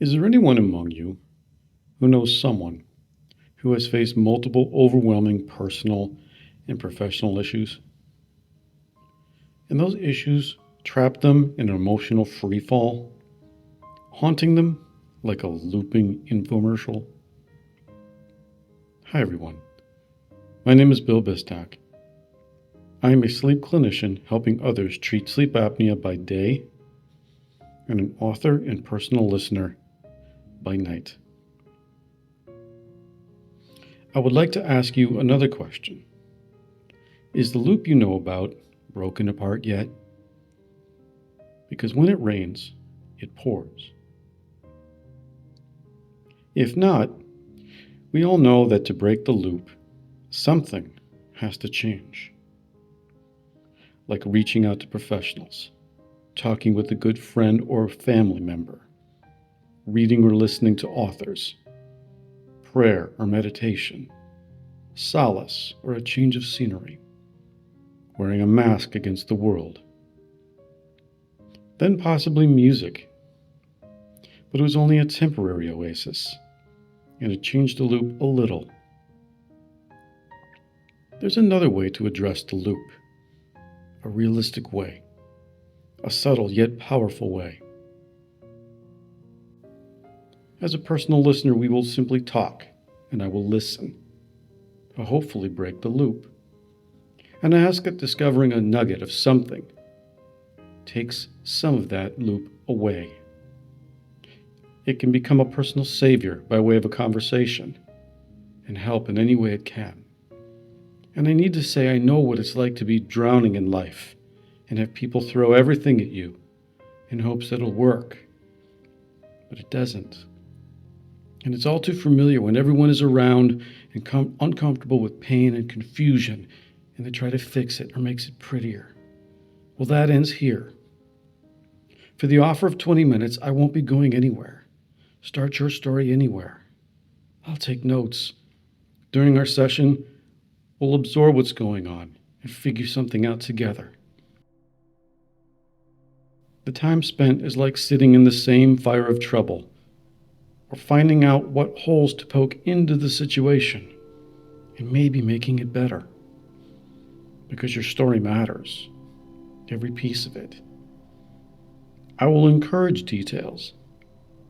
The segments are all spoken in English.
Is there anyone among you who knows someone who has faced multiple overwhelming personal and professional issues? And those issues trap them in an emotional freefall, haunting them like a looping infomercial? Hi, everyone. My name is Bill Bistak. I am a sleep clinician helping others treat sleep apnea by day and an author and personal listener by night. I would like to ask you another question. Is the loop you know about broken apart yet? Because when it rains, it pours. If not, we all know that to break the loop, something has to change. Like reaching out to professionals, talking with a good friend or family member, reading or listening to authors, prayer or meditation, solace or a change of scenery, wearing a mask against the world. Then possibly music. But it was only a temporary oasis, and it changed the loop a little. There's another way to address the loop, a realistic way, a subtle yet powerful way. As a personal listener, we will simply talk, and I will listen, to hopefully break the loop. And I ask that discovering a nugget of something takes some of that loop away. It can become a personal savior by way of a conversation and help in any way it can. And I need to say I know what it's like to be drowning in life and have people throw everything at you in hopes that it'll work. But it doesn't. And it's all too familiar when everyone is around and uncomfortable with pain and confusion, and they try to fix it or makes it prettier. Well, that ends here. For the offer of 20 minutes, I won't be going anywhere. Start your story anywhere. I'll take notes. During our session, we'll absorb what's going on and figure something out together. The time spent is like sitting in the same fire of trouble, or finding out what holes to poke into the situation, and maybe making it better. Because your story matters, every piece of it. I will encourage details.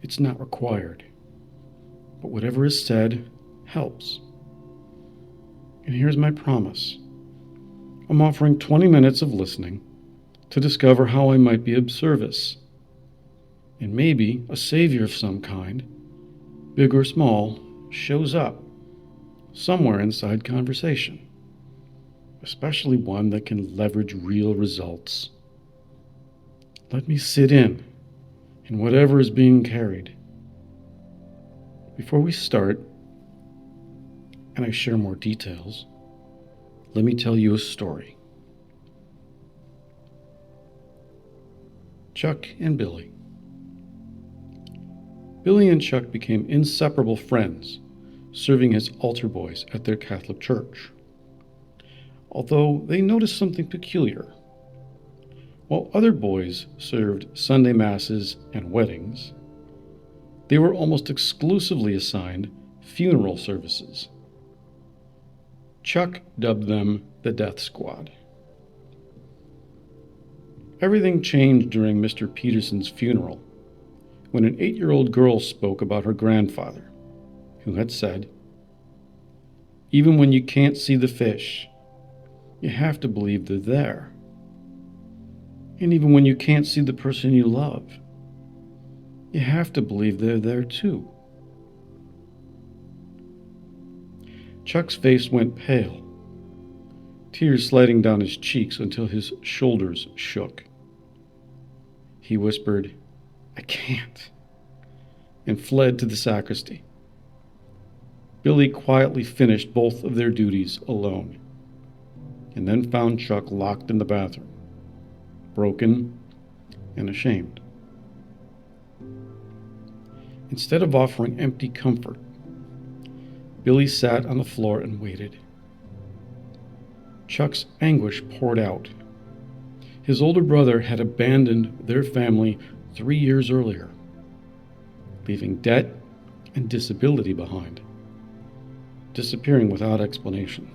It's not required. But whatever is said helps. And here's my promise. I'm offering 20 minutes of listening to discover how I might be of service. And maybe a savior of some kind, big or small, shows up somewhere inside conversation. Especially one that can leverage real results. Let me sit in whatever is being carried. Before we start, and I share more details, let me tell you a story. Chuck and Billy. Billy and Chuck became inseparable friends, serving as altar boys at their Catholic church. Although they noticed something peculiar. While other boys served Sunday masses and weddings, they were almost exclusively assigned funeral services. Chuck dubbed them the Death Squad. Everything changed during Mr. Peterson's funeral, when an 8-year-old girl spoke about her grandfather, who had said, "Even when you can't see the fish, you have to believe they're there. And even when you can't see the person you love, you have to believe they're there too." Chuck's face went pale, tears sliding down his cheeks until his shoulders shook. He whispered, "I can't," and fled to the sacristy. Billy quietly finished both of their duties alone, and then found Chuck locked in the bathroom, broken and ashamed. Instead of offering empty comfort, Billy sat on the floor and waited. Chuck's anguish poured out. His older brother had abandoned their family 3 years earlier. leaving debt and disability behind, disappearing without explanation.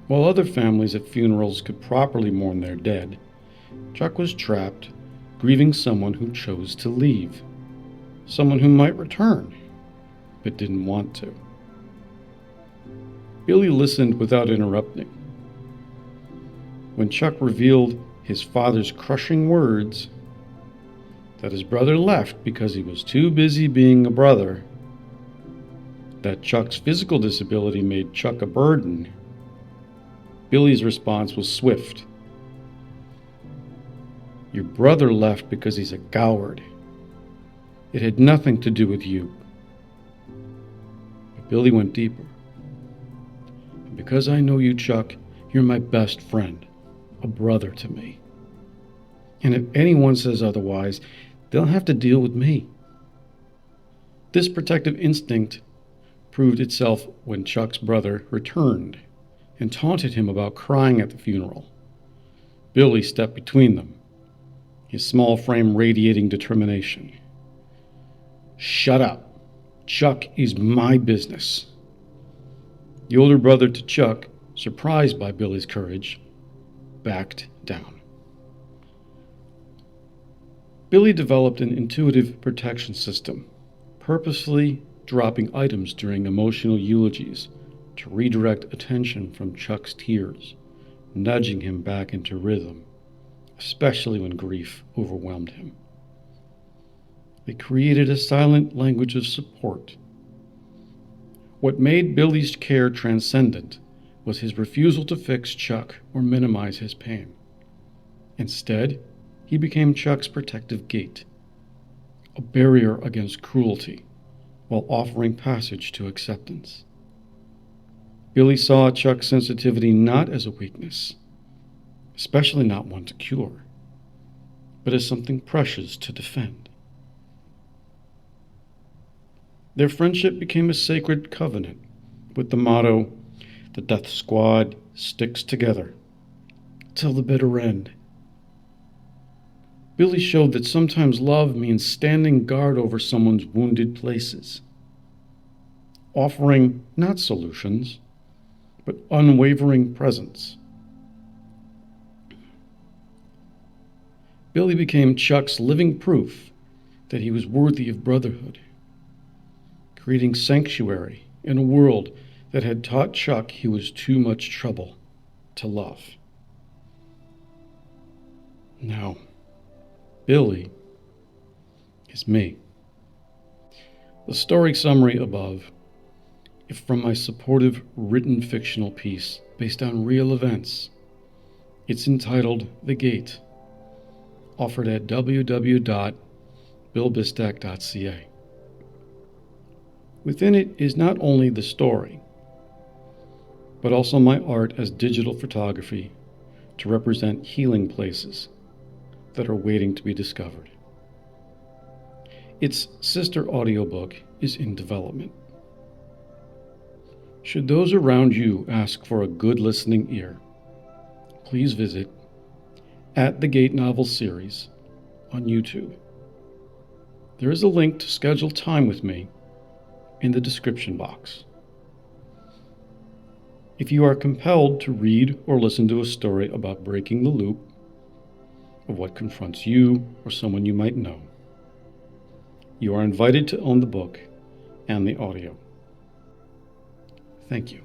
While other families at funerals could properly mourn their dead, Chuck was trapped, grieving someone who chose to leave, someone who might return, but didn't want to. Billy listened without interrupting. When Chuck revealed his father's crushing words, that his brother left because he was too busy being a brother, that Chuck's physical disability made Chuck a burden, Billy's response was swift. Your brother left because he's a coward. It had nothing to do with you. But Billy went deeper. And because I know you, Chuck, you're my best friend, a brother to me. And if anyone says otherwise, they'll have to deal with me. This protective instinct proved itself when Chuck's brother returned and taunted him about crying at the funeral. Billy stepped between them, his small frame radiating determination. Shut up. Chuck is my business. The older brother to Chuck, surprised by Billy's courage, backed down. Billy developed an intuitive protection system, purposely dropping items during emotional eulogies to redirect attention from Chuck's tears, nudging him back into rhythm, especially when grief overwhelmed him. They created a silent language of support. What made Billy's care transcendent was his refusal to fix Chuck or minimize his pain. Instead, he became Chuck's protective gate, a barrier against cruelty, while offering passage to acceptance. Billy saw Chuck's sensitivity not as a weakness, especially not one to cure, but as something precious to defend. Their friendship became a sacred covenant with the motto, "The death squad sticks together till the bitter end." Billy showed that sometimes love means standing guard over someone's wounded places, offering not solutions, but unwavering presence. Billy became Chuck's living proof that he was worthy of brotherhood, creating sanctuary in a world that had taught Chuck he was too much trouble to love. Now, Billy is me. The story summary above is from my supportive written fictional piece based on real events. It's entitled The Gate, offered at www.billbistak.ca. Within it is not only the story, but also my art as digital photography to represent healing places that are waiting to be discovered. Its sister audiobook is in development. Should those around you ask for a good listening ear, please visit @The Gate Novel Series on YouTube. There is a link to schedule time with me in the description box. If you are compelled to read or listen to a story about breaking the loop of what confronts you or someone you might know, you are invited to own the book and the audio. Thank you.